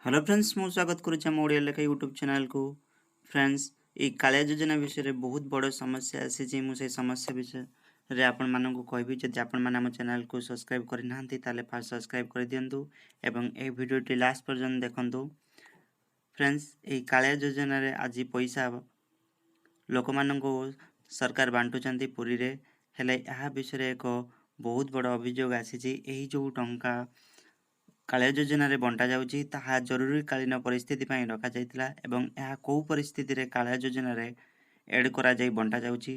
Hello friends मु स्वागत करुच्ची आम ओडिया लेखा यूट्यूब चैनल को। फ्रेंड्स ये कालिया योजना विषय में बहुत बड़ समस्या आसी मुझे समस्या विषय रे आपण मानक कहबी जदि आपण माने हम चैनल को सब्सक्राइब करि नाहंती ताले फास्ट सब्सक्राइब कर दियंतु एवं ए वीडियोटी लास्ट पर्यंत देखंतु। फ्रेंड्स ये कालिया योजना रे आज पैसा लोक मानक सरकार बांटुचंती पुरी रे हेले यह विषय एक बहुत बड़ अभियोग आसी एही जो टंका कालिया योजना रे बंटा जाउची ताहा जरूरीकालीन परिस्थिति पई रखा जाइतिला एवं यह को परिस्थिति रे कालिया योजना रे एड करा जाई बंटा जाउची।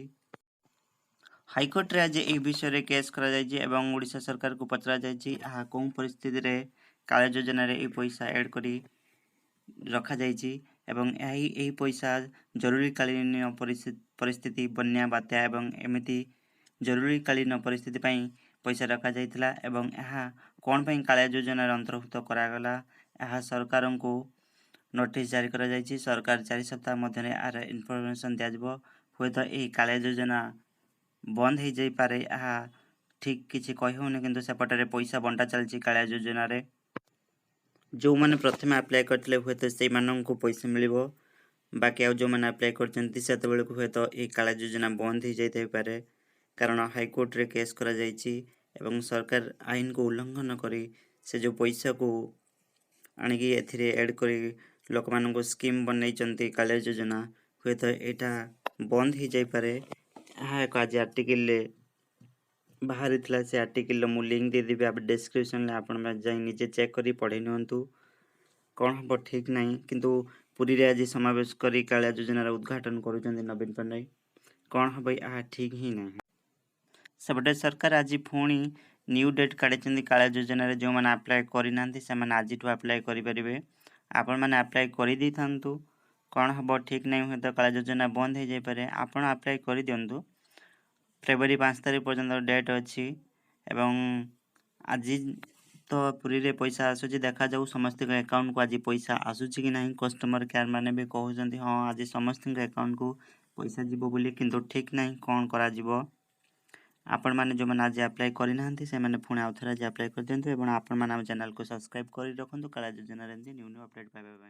हाईकोर्ट रे आज ए विषय रे केस करा जाइची एवं ओडिशा सरकार को पचरा जाइची यह को परिस्थिति रे कालिया योजना रे ए पैसा एड करी रखा जाइची एवं एही पैसा जरूरीकालीन परिस्थिति बन्या बात्या एवं एमिति जरूरीकालीन परिस्थिति पई पैसा रखा जाइतिला एवं यह कौन पई कालिया योजना अंतर्भुक्त करागला यह सरकार को नोटिस जारी करा जाइछि। सरकार 4 सप्ताह मध्य आर इनफॉरमेशन दिया हुए तो यही कालिया योजना बंद हो जाई पारे यह ठीक किसी कहि होने किंतु सेपटे पैसा बंटा चलछि कालिया योजना रे जो मैंने प्रथम अप्लाई करते हुए तो से को पैसा मिलिबो बाकी आ जो मैंने अप्लाई करछन्ती सेते बेले हुए तो यही कालिया योजना बंद हो जाई पारे कारण हाईकोर्ट रे केस करा जाइछि एवं सरकार आईन को उल्लंघन करी से जो पैसा को आनिकी एथिरे ऐड करी लोक मानक स्कीम बनई चंती कालिया योजना हुए तो यहाँ बंद हो जाई पारे। यह एक आज आर्टिकल बाहरी थिला से आर्टिकल मु लिंक दे देबी आप डिस्क्रिप्शन ले आपण में जाई निजे चेक करी पढ़ी नियंतु कौन हम ठीक नहीं किंतु पुरी रे आज समावेश करी कालिया योजना उद्घाटन करूचंती नवीन पट्टनायक कौन हम यह ठीक ही नहीं सेपटे सरकार आज पुणी न्यू डेट काढ़ी कालिया योजना जो मैंने अप्लाई करना से आज अप्लाई करेंगे आपण मैंने अप्लाई कर दी था कौन हम ठीक नहीं हुए तो कालिया योजना बंद हो जापे आप अप्लाई कर दिंतु फेब्रुआरी 5 तारीख पर्यंत डेट अच्छी एवं आज तो पुरी रे पैसा आसूची देखा जाऊ समस्त अकाउंट को आज पैसा आसूची कि नहीं कस्टमर केयर माने भी कहते हाँ आज समस्त अकाउंट को पैसा जीवो बोली किंतु ठीक नहीं कौन करा जीवो आपण मैंने जो मैंने आज अप्लाई करना से मैंने पुणी आउ थे आज अप्लाई कर दिंतु और आपण मैंने चैनल को सब्सक्राइब कर रखु कालिया योजना न्यू न्यू अपडेट पाइबा।